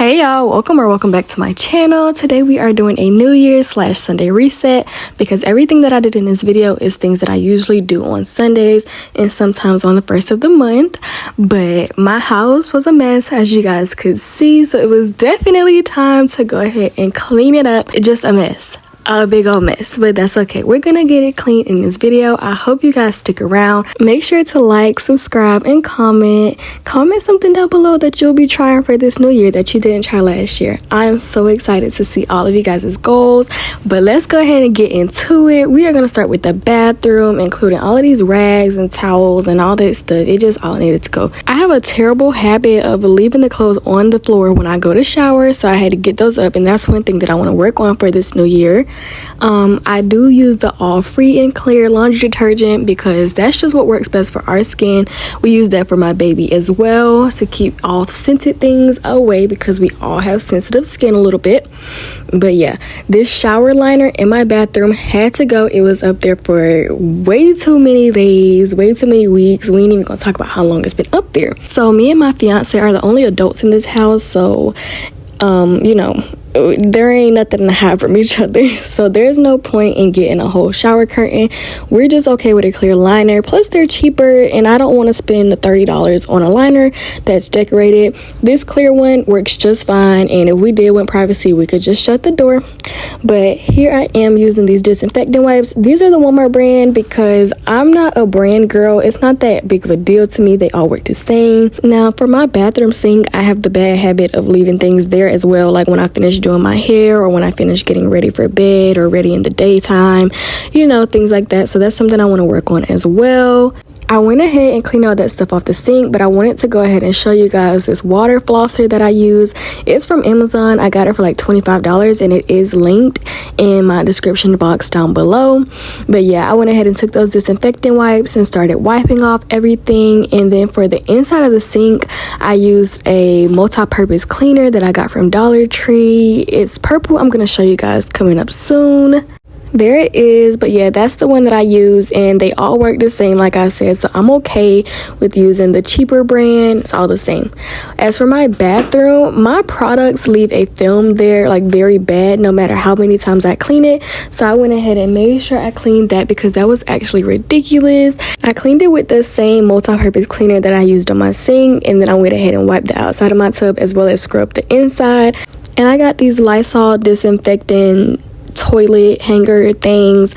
Hey y'all, welcome back to my channel. Today we are doing a New Year's / Sunday reset because everything that I did in this video is things that I usually do on Sundays and sometimes on the first of the month. But my house was a mess, as you guys could see, so it was definitely time to go ahead and clean it up. Just a mess. A big old mess, but that's okay. We're gonna get it clean in this video. I hope you guys stick around. Make sure to like, subscribe, and comment something down below that you'll be trying for this new year that you didn't try last year. I am so excited to see all of you guys' goals, but let's go ahead and get into it. We are gonna start with the bathroom, including all of these rags and towels and all that stuff. It just all needed to go. I have a terrible habit of leaving the clothes on the floor when I go to shower, so I had to get those up, and that's one thing that I want to work on for this new year. I do use the all free and clear laundry detergent because that's just what works best for our skin. We use that for my baby as well to keep all scented things away because we all have sensitive skin a little bit. But yeah, this shower liner in my bathroom had to go. It was up there for way too many days, way too many weeks. We ain't even gonna talk about how long it's been up there. So me and my fiance are the only adults in this house, so you know, there ain't nothing to hide from each other, so there's no point in getting a whole shower curtain. We're just okay with a clear liner, plus they're cheaper and I don't want to spend the $30 on a liner that's decorated. This clear one works just fine, and if we did want privacy we could just shut the door. But here I am using these disinfectant wipes. These are the Walmart brand because I'm not a brand girl. It's not that big of a deal to me. They all work the same. Now for my bathroom sink, I have the bad habit of leaving things there as well, like when I finish doing my hair or when I finish getting ready for bed or ready in the daytime, you know, things like that. So that's something I want to work on as well. I went ahead and cleaned all that stuff off the sink, but I wanted to go ahead and show you guys this water flosser that I use. It's from Amazon. I got it for like $25 and it is linked in my description box down below. But yeah, I went ahead and took those disinfectant wipes and started wiping off everything. And then for the inside of the sink, I used a multi-purpose cleaner that I got from Dollar Tree. It's purple. I'm going to show you guys coming up soon. There it is. But yeah, that's the one that I use, and they all work the same, like I said, so I'm okay with using the cheaper brand. It's all the same. As for my bathroom, my products leave a film there, like very bad, no matter how many times I clean it. So I went ahead and made sure I cleaned that because that was actually ridiculous. I cleaned it with the same multi-purpose cleaner that I used on my sink, and then I went ahead and wiped the outside of my tub as well as scrubbed the inside. And I got these Lysol disinfectant toilet hanger things.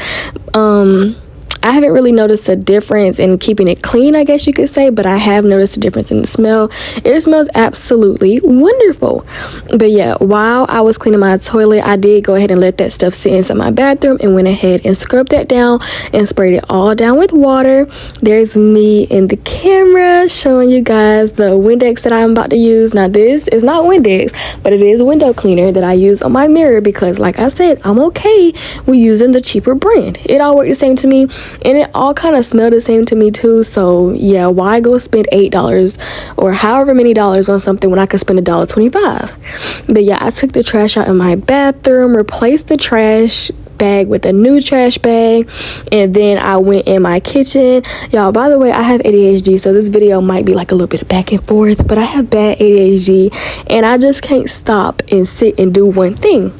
I haven't really noticed a difference in keeping it clean, I guess you could say, but I have noticed a difference in the smell. It smells absolutely wonderful. But yeah, while I was cleaning my toilet, I did go ahead and let that stuff sit inside my bathroom and went ahead and scrubbed that down and sprayed it all down with water. There's me in the camera showing you guys the Windex that I'm about to use. Now this is not Windex, but it is window cleaner that I use on my mirror because, like I said, I'm okay with using the cheaper brand. It all worked the same to me. And it all kind of smelled the same to me too. So yeah, why go spend $8 or however many dollars on something when I could spend $1.25? But yeah, I took the trash out in my bathroom, replaced the trash bag with a new trash bag, and then I went in my kitchen. Y'all, by the way, I have ADHD, so this video might be like a little bit of back and forth, but I have bad ADHD and I just can't stop and sit and do one thing.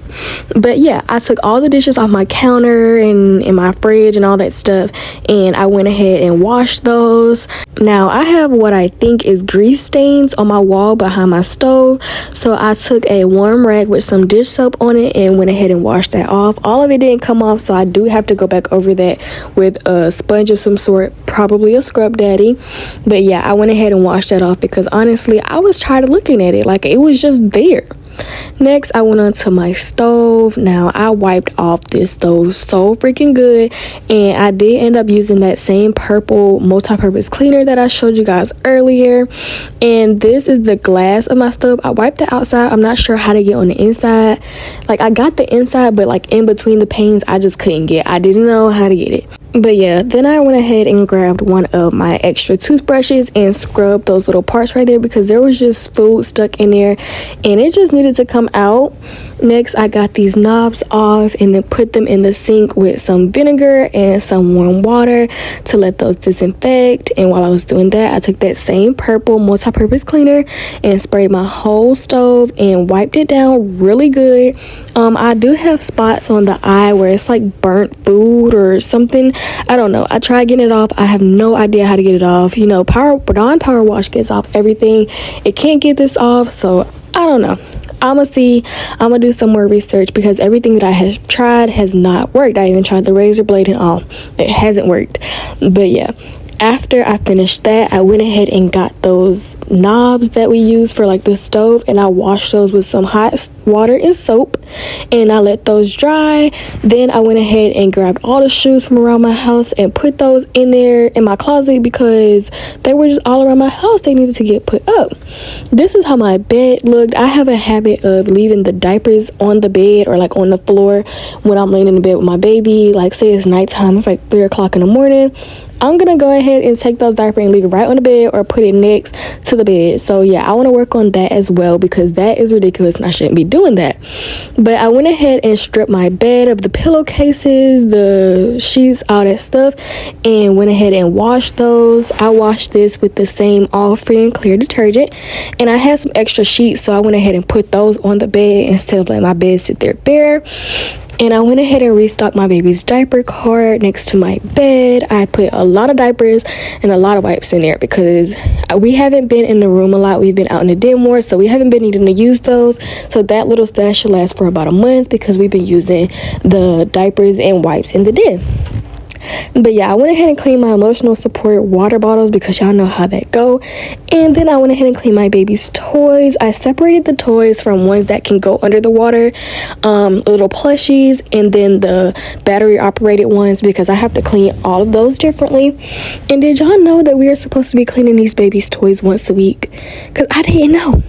But yeah, I took all the dishes off my counter and in my fridge and all that stuff, and I went ahead and washed those. Now I have what I think is grease stains on my wall behind my stove, so I took a warm rag with some dish soap on it and went ahead and washed that off. All of it didn't come off, so I do have to go back over that with a sponge of some sort, probably a scrub daddy. But yeah, I went ahead and washed that off because honestly I was tired of looking at it, like it was just there. Next, I went onto my stove. Now I wiped off this stove so freaking good, and I did end up using that same purple multi-purpose cleaner that I showed you guys earlier. And this is the glass of my stove. I wiped the outside. I'm not sure how to get on the inside. Like I got the inside, but like in between the panes I just couldn't get. I didn't know how to get it. But yeah, then I went ahead and grabbed one of my extra toothbrushes and scrubbed those little parts right there because there was just food stuck in there and it just needed to come out. Next, I got these knobs off and then put them in the sink with some vinegar and some warm water to let those disinfect. And while I was doing that, I took that same purple multi-purpose cleaner and sprayed my whole stove and wiped it down really good. I do have spots on the eye where it's like burnt food or something. I don't know. I tried getting it off. I have no idea how to get it off. You know, Dawn Power Wash gets off everything. It can't get this off, so I don't know. I'm gonna do some more research because everything that I have tried has not worked. I even tried the razor blade and all. It hasn't worked. But yeah, after I finished that, I went ahead and got those knobs that we use for like the stove, and I washed those with some hot water and soap, and I let those dry. Then I went ahead and grabbed all the shoes from around my house and put those in there in my closet because they were just all around my house. They needed to get put up. This is how my bed looked. I have a habit of leaving the diapers on the bed or like on the floor when I'm laying in the bed with my baby. Like say it's nighttime, it's like 3 o'clock in the morning, I'm gonna go ahead and take those diapers and leave it right on the bed or put it next to the bed. So yeah, I want to work on that as well because that is ridiculous and I shouldn't be doing that. But I went ahead and stripped my bed of the pillowcases, the sheets, all that stuff, and went ahead and washed those. I washed this with the same all free and clear detergent, and I had some extra sheets, so I went ahead and put those on the bed instead of letting my bed sit there bare. And I went ahead and restocked my baby's diaper cart next to my bed. I put a lot of diapers and a lot of wipes in there because we haven't been in the room a lot. We've been out in the den more, so we haven't been needing to use those. So that little stash should last for about a month because we've been using the diapers and wipes in the den. But yeah, I went ahead and cleaned my emotional support water bottles because y'all know how that go. And then I went ahead and cleaned my baby's toys. I separated the toys from ones that can go under the water, little plushies, and then the battery operated ones because I have to clean all of those differently. And did y'all know that we are supposed to be cleaning these baby's toys once a week? Because I didn't know.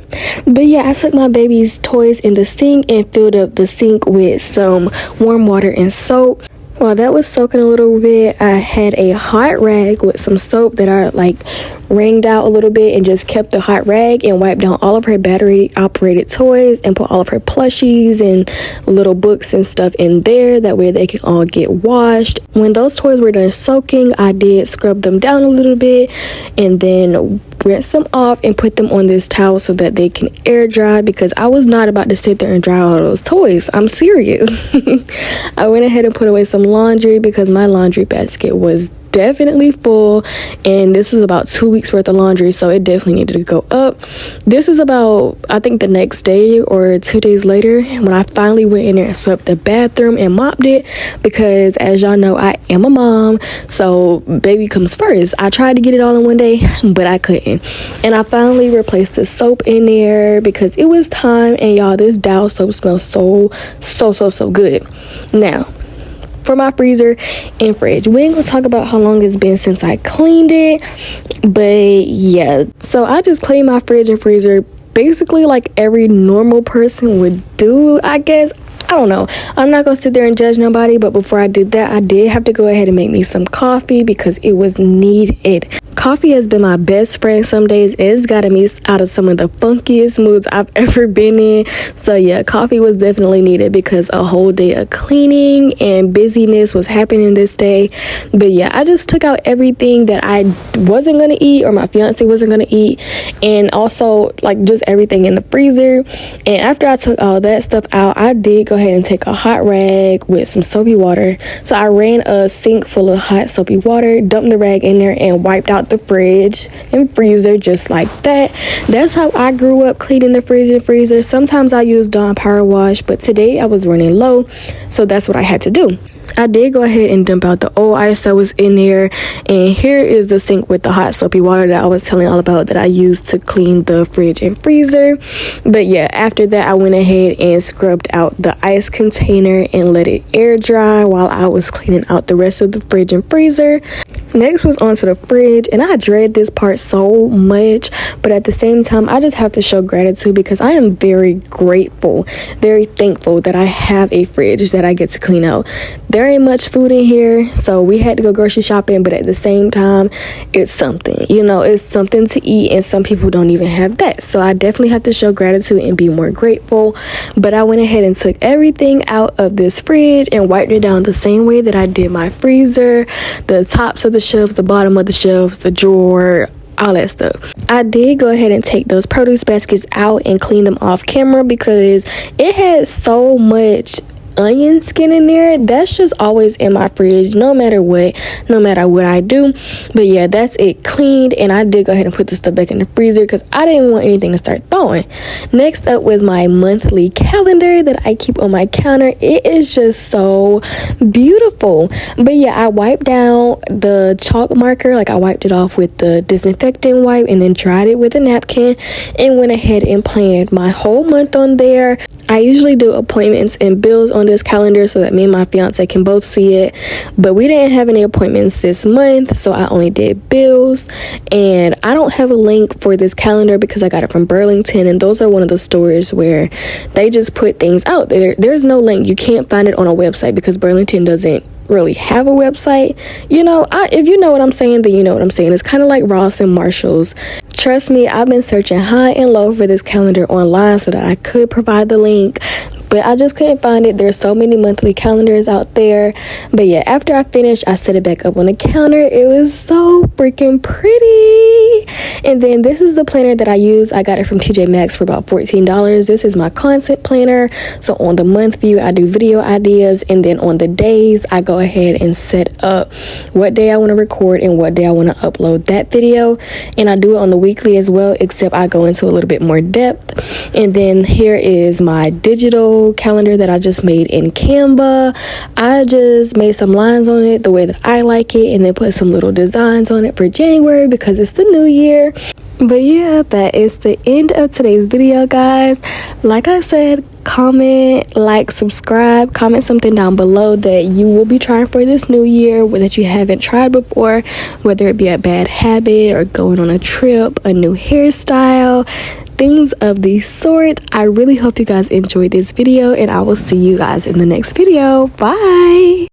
But yeah, I took my baby's toys in the sink and filled up the sink with some warm water and soap. While that was soaking a little bit, I had a hot rag with some soap that I like wringed out a little bit and just kept the hot rag and wiped down all of her battery operated toys and put all of her plushies and little books and stuff in there. That way they can all get washed. When those toys were done soaking, I did scrub them down a little bit and then rinse them off and put them on this towel so that they can air dry because I was not about to sit there and dry all those toys. I'm serious. I went ahead and put away some laundry because my laundry basket was definitely full, and this was about 2 weeks worth of laundry, so it definitely needed to go up. This is about, I think, the next day or 2 days later when I finally went in there and swept the bathroom and mopped it because, as y'all know, I am a mom, so baby comes first. I tried to get it all in one day, but I couldn't, and I finally replaced the soap in there because it was time. And y'all, this Dow soap smells so good. Now, for my freezer and fridge, we ain't gonna talk about how long it's been since I cleaned it, but yeah, so I just cleaned my fridge and freezer basically like every normal person would do, I guess. I don't know. I'm not gonna sit there and judge nobody, but before I did that, I did have to go ahead and make me some coffee because it was needed. Coffee has been my best friend some days. It's gotten me out of some of the funkiest moods I've ever been in. So yeah, coffee was definitely needed because a whole day of cleaning and busyness was happening this day. But yeah, I just took out everything that I wasn't gonna eat or my fiance wasn't gonna eat, and also like just everything in the freezer. And after I took all that stuff out, I did go ahead and take a hot rag with some soapy water. So I ran a sink full of hot soapy water, dumped the rag in there, and wiped out the fridge and freezer just like that. That's how I grew up cleaning the fridge and freezer. Sometimes I use Dawn Power Wash, but today I was running low, so that's what I had to do. I did go ahead and dump out the old ice that was in there, and here is the sink with the hot soapy water that I was telling all about that I used to clean the fridge and freezer. But yeah, after that I went ahead and scrubbed out the ice container and let it air dry while I was cleaning out the rest of the fridge and freezer. Next was onto the fridge, and I dread this part so much, but at the same time I just have to show gratitude because I am very grateful, very thankful that I have a fridge that I get to clean out. There ain't much food in here, so we had to go grocery shopping, but at the same time it's something, you know, it's something to eat, and some people don't even have that. So I definitely have to show gratitude and be more grateful. But I went ahead and took everything out of this fridge and wiped it down the same way that I did my freezer, the tops of the shelves, the bottom of the shelves, the drawer, all that stuff. I did go ahead and take those produce baskets out and clean them off camera because it had so much onion skin in there. That's just always in my fridge no matter what I do. But yeah, that's it cleaned, and I did go ahead and put this stuff back in the freezer because I didn't want anything to start thawing. Next up was my monthly calendar that I keep on my counter. It is just so beautiful. But yeah, I wiped down the chalk marker, like I wiped it off with the disinfectant wipe and then dried it with a napkin and went ahead and planned my whole month on there. I usually do appointments and bills on this calendar so that me and my fiance can both see it, but we didn't have any appointments this month, so I only did bills. And I don't have a link for this calendar because I got it from Burlington, and those are one of the stores where they just put things out there. There's no link. You can't find it on a website because Burlington doesn't really have a website. You know, if you know what I'm saying, then you know what I'm saying. It's kind of like Ross and Marshalls. Trust me, I've been searching high and low for this calendar online so that I could provide the link, but I just couldn't find it. There's so many monthly calendars out there. But yeah, after I finished, I set it back up on the counter. It was so freaking pretty. And then this is the planner that I use. I got it from TJ Maxx for about $14. This is my content planner. So on the month view, I do video ideas, and then on the days, I go ahead and set up what day I want to record and what day I want to upload that video. And I do it on the weekly as well, except I go into a little bit more depth. And then here is my digital calendar that I just made in Canva. I just made some lines on it the way that I like it, and then put some little designs on it for January because it's the new year. But yeah, that is the end of today's video, guys. Like I said, comment, like, subscribe, comment something down below that you will be trying for this new year, that you haven't tried before, whether it be a bad habit or going on a trip, a new hairstyle, things of the sort. I really hope you guys enjoyed this video, and I will see you guys in the next video. Bye.